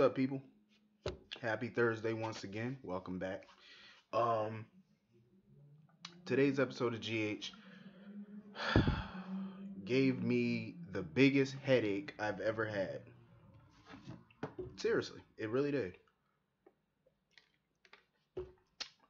up, people? Happy Thursday once again. Welcome back. Um, Today's episode of GH gave me the biggest headache I've ever had. Seriously, it really did.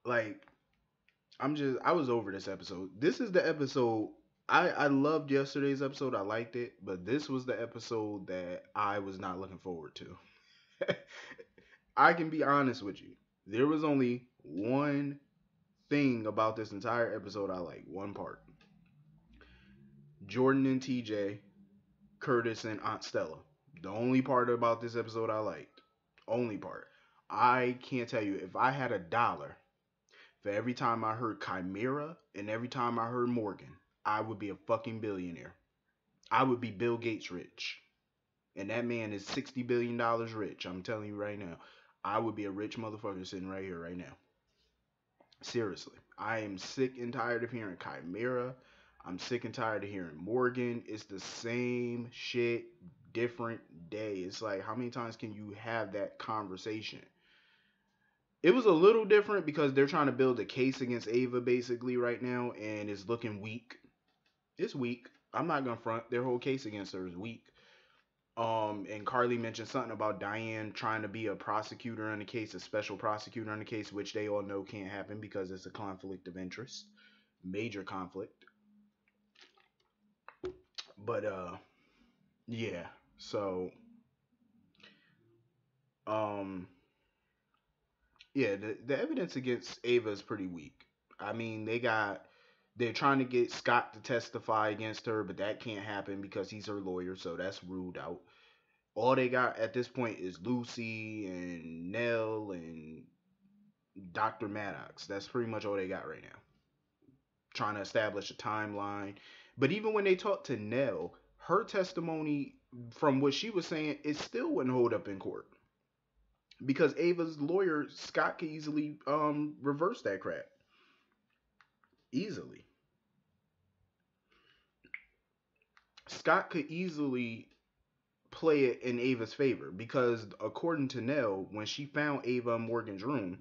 Like, I was over this episode. This is the episode. I loved yesterday's episode. I liked it, but this was the episode that I was not looking forward to. I can be honest with you. There was only one thing about this entire episode I like. One part. Jordan and TJ, Curtis and Aunt Stella. The only part about this episode I liked. Only part. I can't tell you if I had $1 for every time I heard Chimera and every time I heard Morgan, I would be a fucking billionaire. I would be Bill Gates rich. And that man is $60 billion rich. I'm telling you right now. I would be a rich motherfucker sitting right here, right now. Seriously. I am sick and tired of hearing Chimera. I'm sick and tired of hearing Morgan. It's the same shit, different day. It's like, how many times can you have that conversation? It was a little different because they're trying to build a case against Ava basically right now, and it's looking weak. It's weak. I'm not gonna front. Their whole case against her is weak. And Carly mentioned something about Diane trying to be a prosecutor on the case, a special prosecutor on the case, which they all know can't happen because it's a conflict of interest, major conflict. But yeah. So um, yeah, the evidence against Ava is pretty weak. I mean, they're trying to get Scott to testify against her, but that can't happen because he's her lawyer, so that's ruled out. All they got at this point is Lucy and Nelle and Dr. Maddox. That's pretty much all they got right now. Trying to establish a timeline. But even when they talked to Nelle, her testimony from what she was saying, it still wouldn't hold up in court. Because Ava's lawyer, Scott, could easily reverse that crap. Easily. Scott could easily play it in Ava's favor because according to Nelle, when she found Ava in Morgan's room,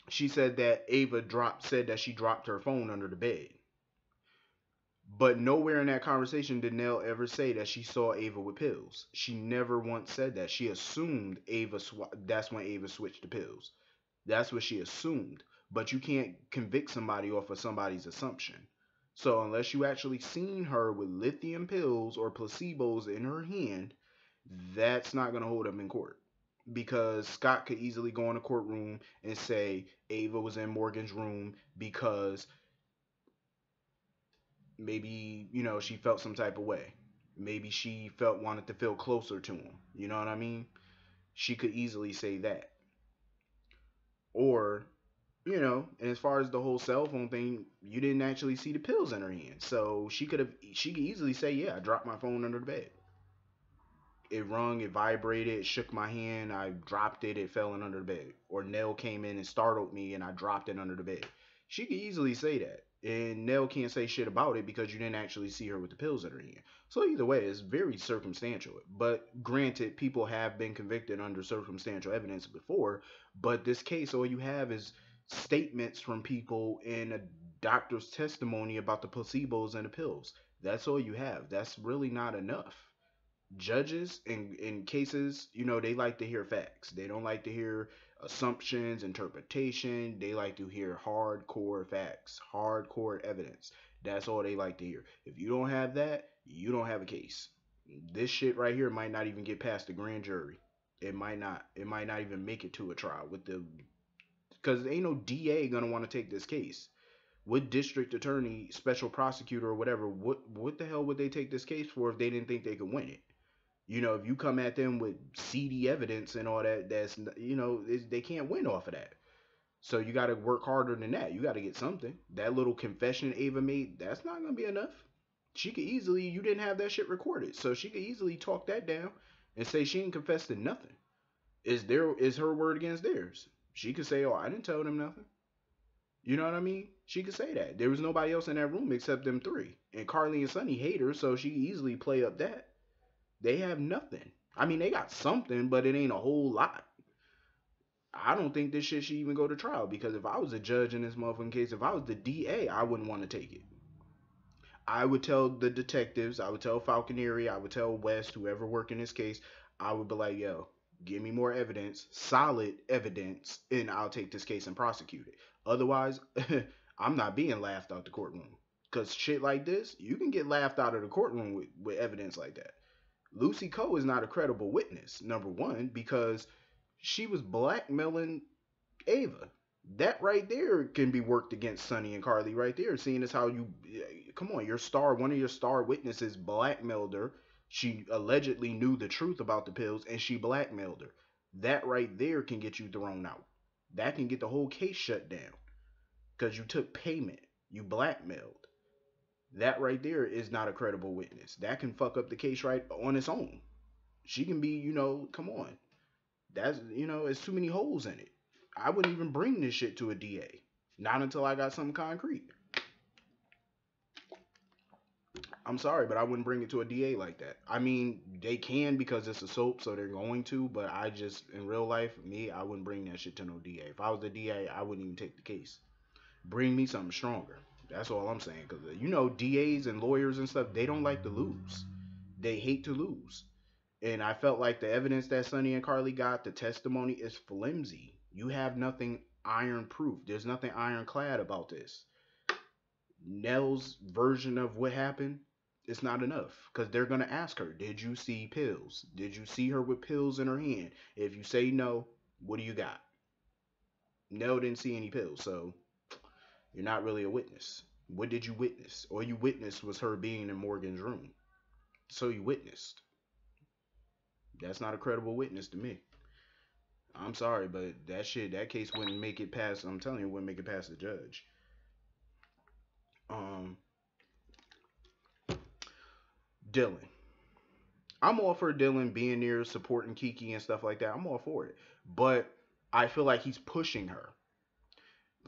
she said that Ava said that she dropped her phone under the bed. But nowhere in that conversation did Nelle ever say that she saw Ava with pills. She never once said that. She assumed that's when Ava switched to pills. That's what she assumed. But you can't convict somebody off of somebody's assumption. So unless you actually seen her with lithium pills or placebos in her hand, that's not going to hold up in court. Because Scott could easily go in a courtroom and say Ava was in Morgan's room because maybe, she felt some type of way. Maybe she wanted to feel closer to him. You know what I mean? She could easily say that. Or, and as far as the whole cell phone thing, you didn't actually see the pills in her hand. So she could easily say, yeah, I dropped my phone under the bed. It rung, it vibrated, it shook my hand, I dropped it, it fell in under the bed. Or Nell came in and startled me and I dropped it under the bed. She could easily say that. And Nell can't say shit about it because you didn't actually see her with the pills in her hand. So either way, it's very circumstantial. But granted, people have been convicted under circumstantial evidence before. But this case, all you have is statements from people and a doctor's testimony about the placebos and the pills. That's all you have. That's really not enough. Judges in cases, they like to hear facts. They don't like to hear assumptions, interpretation. They like to hear hardcore facts, hardcore evidence. That's all they like to hear. If you don't have that, you don't have a case. This shit right here might not even get past the grand jury. It might not. It might not even make it to a trial with the because ain't no DA gonna want to take this case. What district attorney, special prosecutor, or whatever, what the hell would they take this case for if they didn't think they could win it? If you come at them with seedy evidence and all that, they can't win off of that. So you got to work harder than that. You got to get something. That little confession Ava made, that's not going to be enough. You didn't have that shit recorded. So she could easily talk that down and say she ain't confessed to nothing. Is her word against theirs? She could say, oh, I didn't tell them nothing. You know what I mean? She could say that. There was nobody else in that room except them three. And Carly and Sonny hate her, so she could easily play up that. They have nothing. I mean, they got something, but it ain't a whole lot. I don't think this shit should even go to trial because if I was a judge in this motherfucking case, if I was the DA, I wouldn't want to take it. I would tell the detectives, I would tell Falconieri, I would tell West, whoever worked in this case, I would be like, yo, give me more evidence, solid evidence, and I'll take this case and prosecute it. Otherwise, I'm not being laughed out the courtroom. Because shit like this, you can get laughed out of the courtroom with evidence like that. Lucy Coe is not a credible witness, number one, because she was blackmailing Ava. That right there can be worked against Sonny and Carly right there, seeing as how you come on, your star, one of your star witnesses blackmailed her. She allegedly knew the truth about the pills and she blackmailed her. That right there can get you thrown out. That can get the whole case shut down because you took payment. You blackmailed. That right there is not a credible witness. That can fuck up the case right on its own. She can be, come on. It's too many holes in it. I wouldn't even bring this shit to a DA. Not until I got something concrete. I'm sorry, but I wouldn't bring it to a DA like that. I mean, they can because it's a soap, so they're going to, but I just, in real life, me, I wouldn't bring that shit to no DA. If I was the DA, I wouldn't even take the case. Bring me something stronger. That's all I'm saying. Because, DAs and lawyers and stuff, they don't like to lose. They hate to lose. And I felt like the evidence that Sonny and Carly got, the testimony is flimsy. You have nothing iron proof. There's nothing ironclad about this. Nell's version of what happened, it's not enough because they're gonna ask her, "Did you see pills? Did you see her with pills in her hand?" If you say no, what do you got? Nell didn't see any pills, so you're not really a witness. What did you witness? All you witnessed was her being in Morgan's room. So you witnessed. That's not a credible witness to me. I'm sorry, but that case wouldn't make it past. I'm telling you, it wouldn't make it past the judge. Um, Dylan. I'm all for Dylan being there, supporting Kiki and stuff like that. I'm all for it. But I feel like he's pushing her.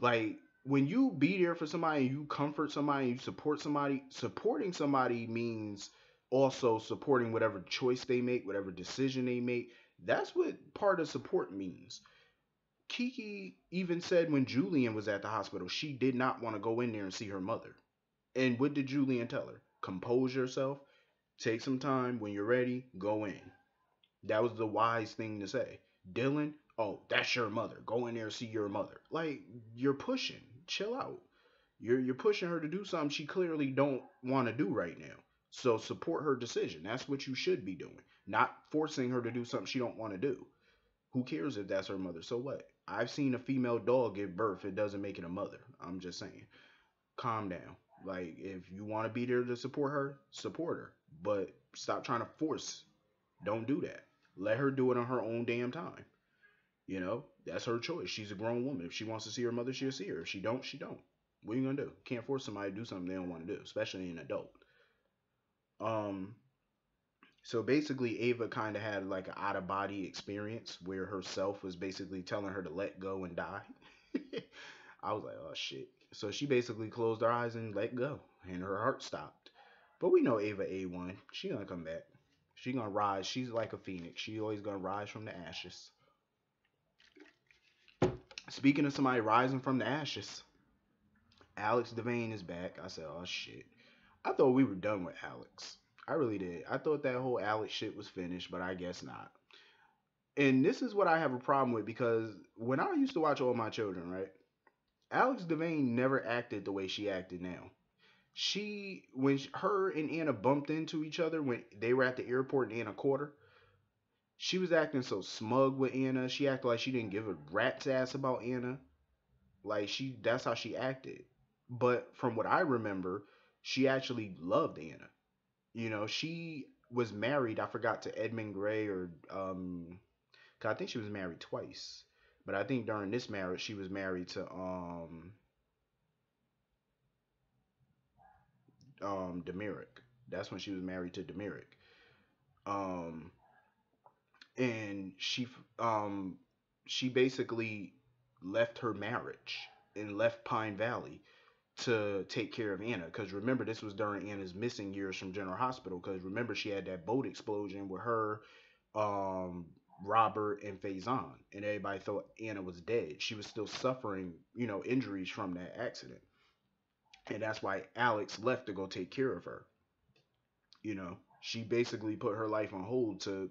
Like when you be there for somebody, you comfort somebody, you support somebody. Supporting somebody means also supporting whatever choice they make, whatever decision they make. That's what part of support means. Kiki even said when Julian was at the hospital, she did not want to go in there and see her mother. And what did Julian tell her? Compose yourself, take some time. When you're ready, go in. That was the wise thing to say. Dylan, oh, that's your mother. Go in there and see your mother. Like, you're pushing. Chill out. You're pushing her to do something she clearly don't want to do right now. So support her decision. That's what you should be doing. Not forcing her to do something she don't want to do. Who cares if that's her mother? So what? I've seen a female dog give birth. It doesn't make it a mother. I'm just saying. Calm down. Like, if you want to be there to support her. But stop trying to force. Don't do that. Let her do it on her own damn time. That's her choice. She's a grown woman. If she wants to see her mother, she'll see her. If she don't, she don't. What are you gonna do? Can't force somebody to do something they don't want to do, especially an adult. Um, so basically, Ava kind of had like an out of body experience where herself was basically telling her to let go and die. I was like, oh shit. So she basically closed her eyes and let go, and her heart stopped. But we know Ava A1. She gonna come back. She gonna rise. She's like a phoenix. She always gonna rise from the ashes. Speaking of somebody rising from the ashes, Alex Devane is back. I said, oh shit. I thought we were done with Alex. I really did. I thought that whole Alex shit was finished, but I guess not. And this is what I have a problem with because when I used to watch All My Children, right? Alex Devane never acted the way she acted now. Her and Anna bumped into each other when they were at the airport and Anna caught her, she was acting so smug with Anna. She acted like she didn't give a rat's ass about Anna. Like that's how she acted. But from what I remember, she actually loved Anna. She was married. I forgot to Edmund Gray or 'cause I think she was married twice. But I think during this marriage, she was married to Demiric. That's when she was married to Demiric. Um, and she basically left her marriage and left Pine Valley to take care of Anna. Because remember, this was during Anna's missing years from General Hospital. Because remember, she had that boat explosion with her, um, Robert and Faison, and everybody thought Anna was dead. She was still suffering, injuries from that accident, and that's why Alex left to go take care of her. She basically put her life on hold to,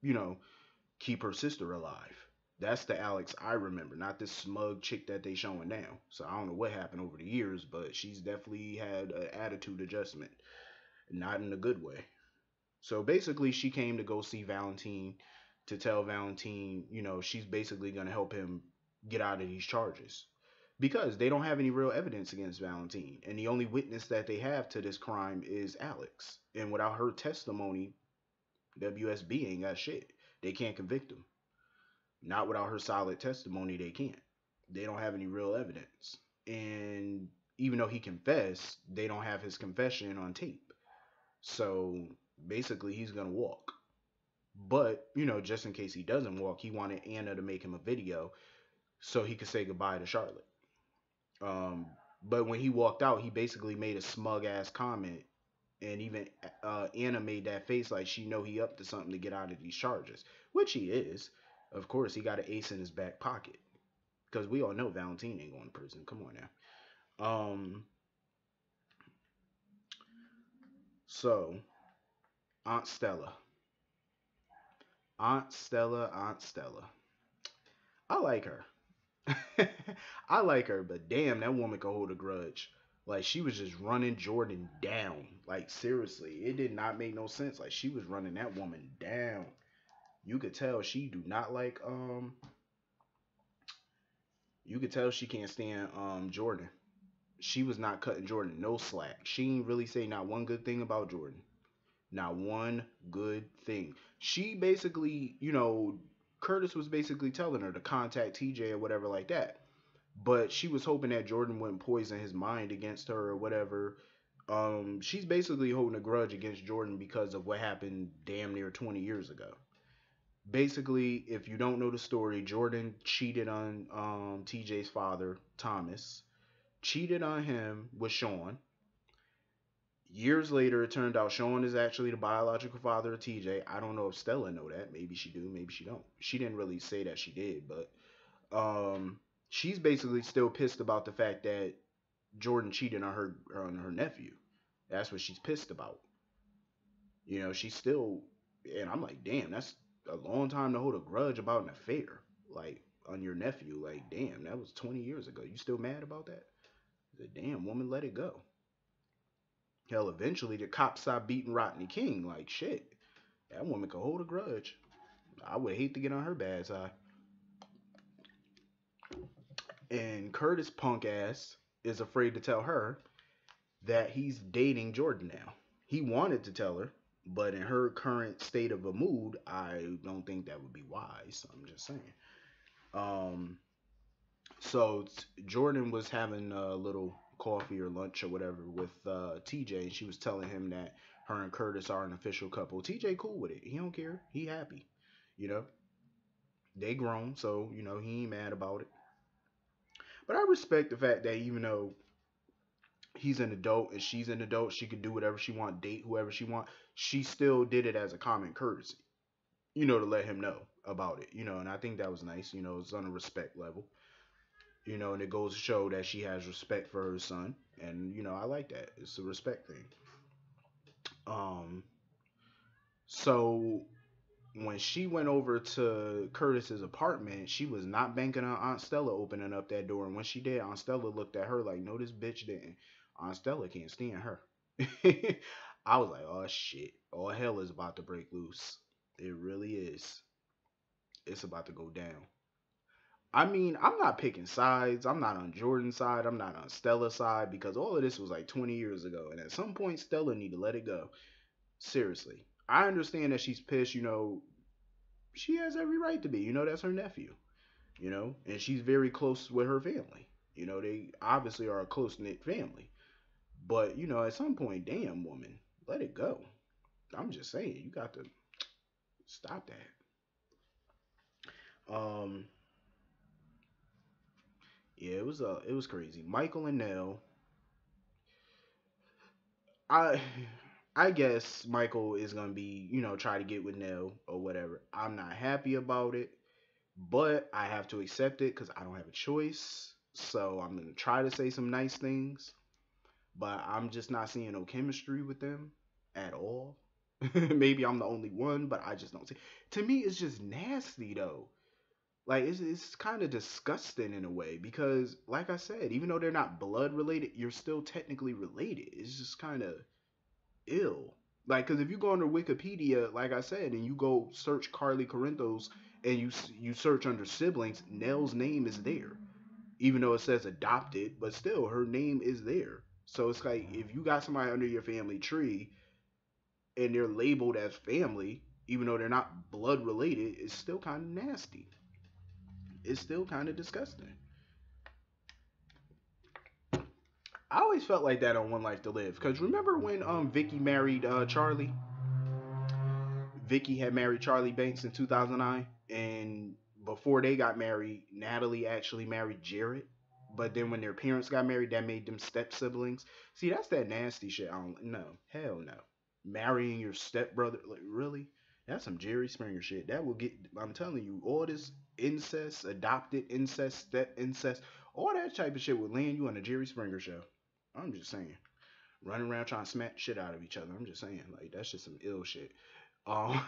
you know, keep her sister alive. That's the Alex I remember, not this smug chick that they showing now. So I don't know what happened over the years, but she's definitely had an attitude adjustment, not in a good way. So basically, she came to go see Valentin to tell Valentin, she's basically going to help him get out of these charges because they don't have any real evidence against Valentin. And the only witness that they have to this crime is Alex. And without her testimony, WSB ain't got shit. They can't convict him. Not without her solid testimony, they can't. They don't have any real evidence. And even though he confessed, they don't have his confession on tape. So basically, he's going to walk. But, just in case he doesn't walk, he wanted Anna to make him a video so he could say goodbye to Charlotte. Um, but when he walked out, he basically made a smug ass comment, and even Anna made that face like she know he up to something to get out of these charges, which he is. Of course, he got an ace in his back pocket because we all know Valentin ain't going to prison. Come on now. So Aunt Stella, Aunt Stella, Aunt Stella. I like her. I like her, but damn, that woman could hold a grudge. Like she was just running Jordan down. Like seriously, it did not make no sense. Like she was running that woman down. You could tell she do not like you could tell she can't stand Jordan. She was not cutting Jordan no slack. She ain't really say not one good thing about Jordan. Not one good thing. She basically, Curtis was basically telling her to contact TJ or whatever like that. But she was hoping that Jordan wouldn't poison his mind against her or whatever. She's basically holding a grudge against Jordan because of what happened damn near 20 years ago. Basically, if you don't know the story, Jordan cheated on TJ's father, Thomas, cheated on him with Sean. Years later, it turned out Sean is actually the biological father of TJ. I don't know if Stella know that. Maybe she do. Maybe she don't. She didn't really say that she did, but she's basically still pissed about the fact that Jordan cheated on her nephew. That's what she's pissed about. She's still, and I'm like, damn, that's a long time to hold a grudge about an affair, like on your nephew. Like, damn, that was 20 years ago. You still mad about that? The damn woman, let it go. Hell, eventually the cops stopped beating Rodney King. Like, shit, that woman could hold a grudge. I would hate to get on her bad side. And Curtis punk ass is afraid to tell her that he's dating Jordan now. He wanted to tell her, but in her current state of a mood, I don't think that would be wise. I'm just saying. Um, so Jordan was having a little coffee or lunch or whatever with TJ, and she was telling him that her and Curtis are an official couple. TJ cool with it. He don't care. He happy. You know, they grown, so he ain't mad about it. But I respect the fact that even though he's an adult and she's an adult, she could do whatever she want, date whoever she want. She still did it as a common courtesy, to let him know about it, and I think that was nice. It's on a respect level, and it goes to show that she has respect for her son, and I like that. It's a respect thing. Um, so when she went over to Curtis's apartment, she was not banking on Aunt Stella opening up that door. And when she did, Aunt Stella looked at her like, no, this bitch didn't. Aunt Stella can't stand her. I was like, oh shit. All hell is about to break loose. It really is. It's about to go down. I mean, I'm not picking sides. I'm not on Jordan's side. I'm not on Stella's side because all of this was like 20 years ago. And at some point, Stella need to let it go. Seriously. I understand that she's pissed, she has every right to be. That's her nephew. And she's very close with her family. They obviously are a close knit family. But, at some point, damn woman, let it go. I'm just saying, you got to stop that. Yeah, it was crazy. Michael and Nell, I I guess Michael is gonna be, try to get with Nell or whatever. I'm not happy about it, but I have to accept it because I don't have a choice. So I'm gonna try to say some nice things, but I'm just not seeing no chemistry with them at all. Maybe I'm the only one, but I just don't see. To me, it's just nasty though. Like it's kind of disgusting in a way because, like I said, even though they're not blood related, you're still technically related. It's just kind of ill. Like, cause if you go under Wikipedia, like I said, and you go search Carly Corinthos and you search under siblings, Nell's name is there, even though it says adopted, but still her name is there. So it's like if you got somebody under your family tree and they're labeled as family, even though they're not blood related, it's still kind of nasty. It's still kind of disgusting. I always felt like that on One Life to Live. Cause remember when Vicky married Charlie? Vicky had married Charlie Banks in 2009, and before they got married, Natalie actually married Jared. But then when their parents got married, that made them step siblings. See, that's that nasty shit. I don't no, hell no. Marrying your stepbrother, like really? That's some Jerry Springer shit. That will get. I'm telling you, all this incest, adopted incest, step incest, all that type of shit will land you on a Jerry Springer show. I'm just saying, running around trying to smack shit out of each other. I'm just saying, like that's just some ill shit. Um.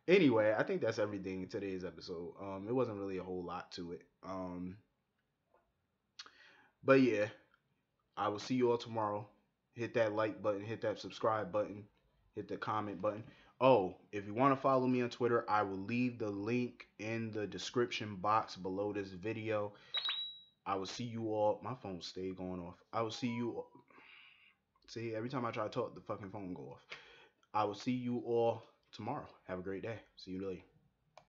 Anyway, I think that's everything in today's episode. It wasn't really a whole lot to it. But yeah, I will see you all tomorrow. Hit that like button, hit that subscribe button, hit the comment button. Oh, if you want to follow me on Twitter, I will leave the link in the description box below this video. I will see you all. My phone stayed going off. I will see you. See, every time I try to talk, the fucking phone go off. I will see you all tomorrow. Have a great day. See you later.